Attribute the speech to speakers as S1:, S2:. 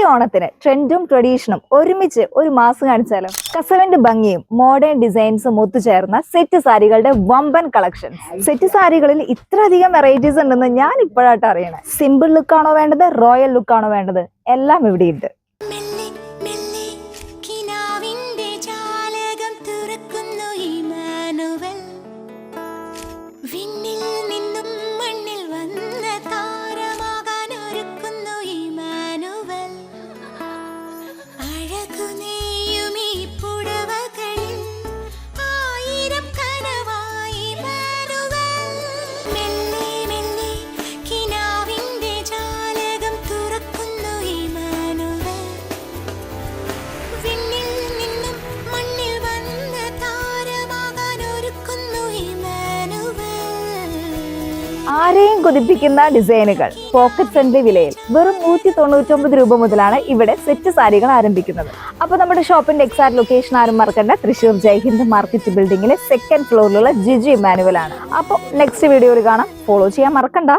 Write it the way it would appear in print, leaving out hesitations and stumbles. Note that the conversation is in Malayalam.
S1: ഓണത്തിന് ട്രെൻഡും ട്രഡീഷനും ഒരുമിച്ച് ഒരു മാസം കാണിച്ചാലോ? കസവിന്റെ ഭംഗിയും മോഡേൺ ഡിസൈൻസും ഒത്തുചേർന്ന സെറ്റ് സാരികളുടെ വമ്പൻ കളക്ഷൻ. സെറ്റ് സാരികളിൽ ഇത്രയധികം വെറൈറ്റീസ് ഉണ്ടെന്ന് ഞാൻ ഇപ്പോഴായിട്ട് അറിയണേ. സിമ്പിൾ ലുക്കാണോ വേണ്ടത്, റോയൽ ലുക്കാണോ വേണ്ടത്, എല്ലാം ഇവിടെയുണ്ട്. ആരെയും കൊതിപ്പിക്കുന്ന ഡിസൈനുകൾ പോക്കറ്റ് ഫ്രണ്ട്ലി വിലയിൽ വെറും 199 രൂപ മുതലാണ് ഇവിടെ സെറ്റ് സാരികൾ ആരംഭിക്കുന്നത്. അപ്പോൾ നമ്മുടെ ഷോപ്പിന്റെ എക്സാക്ട് ലൊക്കേഷൻ ആരും മറക്കണ്ട, തൃശ്ശൂർ ജയ്ഹിന്ദ് മാർക്കറ്റ് ബിൽഡിംഗിലെ 2nd ഫ്ലോറിലുള്ള ജിജി ഇമ്മാനുവൽ ആണ്. അപ്പോൾ നെക്സ്റ്റ് വീഡിയോയിൽ കാണാം. ഫോളോ ചെയ്യാൻ മറക്കണ്ട.